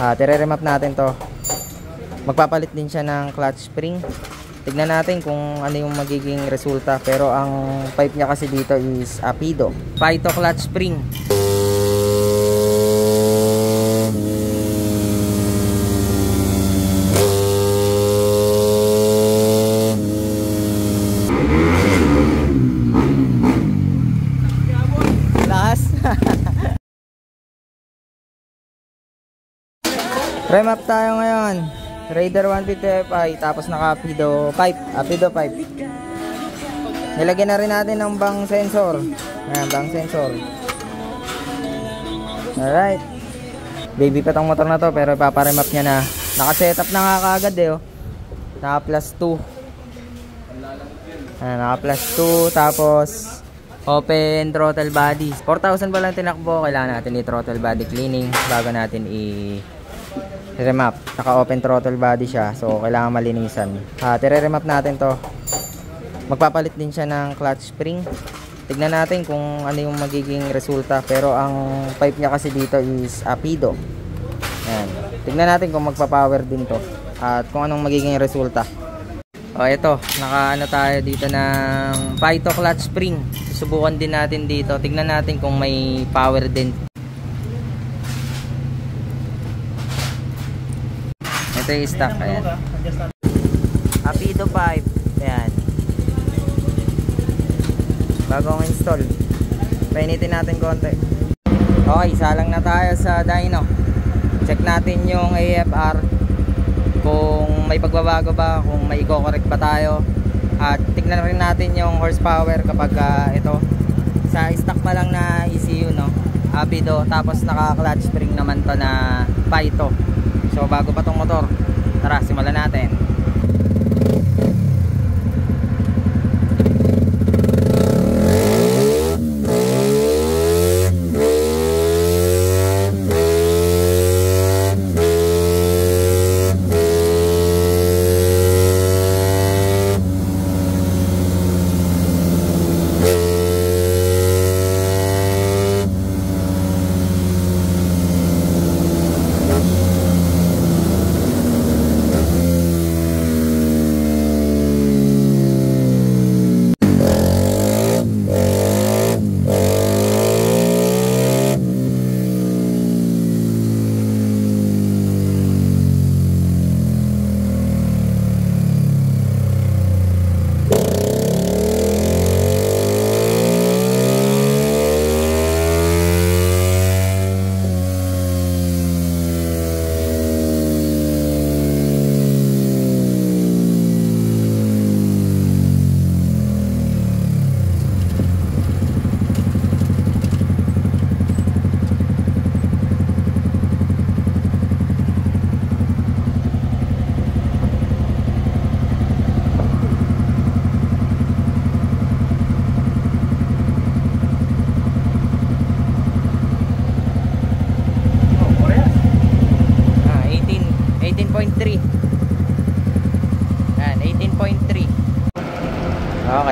Tere-remap natin to. Magpapalit din siya ng clutch spring. Tignan natin kung ano yung magiging resulta. Pero ang pipe niya kasi dito is Apido Phyto clutch spring. Remap tayo ngayon. Raider 150 Fi, tapos naka Apido pipe. Nilagyan na rin natin ng bang sensor. Ayan, bang sensor. Alright. Baby pa tong motor na to, pero ipaparemap niya na. Naka-setup na nga kaagad eh. Oh. Naka plus 2. Ayan, naka plus 2. Tapos open throttle body. 4,000 pa lang tinakbo. Kailangan natin i-throttle body cleaning bago natin remap. Naka open throttle body siya, so kailangan malinisan. Tere-remap natin to. Magpapalit din siya ng clutch spring. Tignan natin kung ano yung magiging resulta. Pero ang pipe niya kasi dito is Apido. Ayan. Tignan natin kung magpa-power din to at kung anong magiging resulta. O ito, naka tayo dito ng Phyto clutch spring. Susubukan din natin dito. Tignan natin kung may power din. Ito yung stock. Ayan. Apido pipe. Ayan. Bagong install. Painitin natin konti. Okay, salang na tayo sa dyno. Check natin yung AFR. Kung may pagbabago ba, kung may i-correct ba tayo. At tignan rin natin yung horsepower kapag ito. Sa stock pa lang na ECU, no? Apido. Tapos naka-clutch spring naman to na Phyto. So bago pa tong motor, tara simulan natin.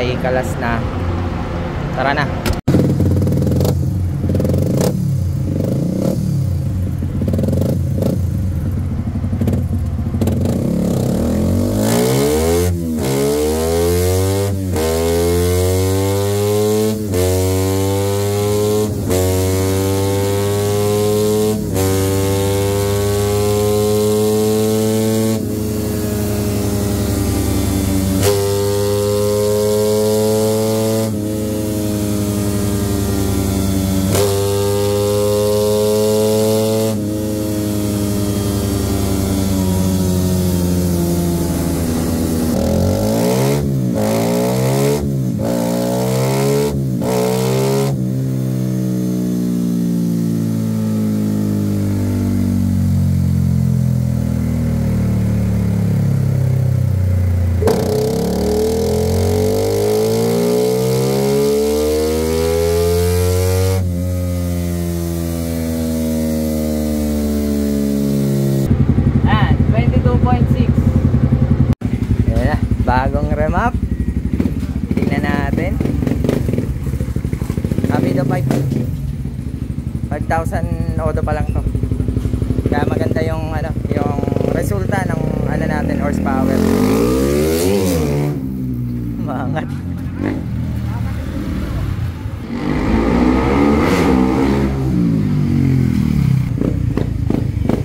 Okay, kalas na. Tara na. Bagong remap. Tingnan natin. Apido pipe. 5,000 odo pa lang to. Kaya maganda yung horsepower. Maangat.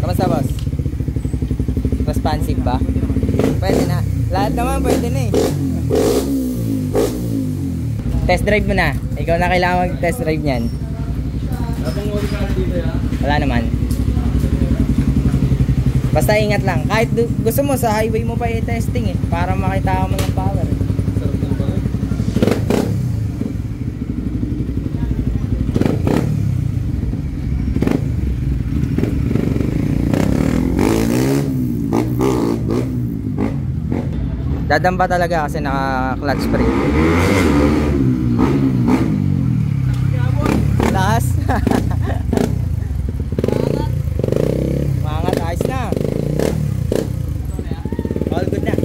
Kamusta boss? Responsive ba? Pwede na. Lahat naman pwede na eh. Test drive mo na. Ikaw na kailangan mag-test drive niyan. Wala naman. Basta ingat lang. Kahit gusto mo sa highway mo pa i-testing eh. Para makita mo ng power. Dadamba talaga kasi naka-clutch brake. Lakas. Mangat, ayos na. All good na.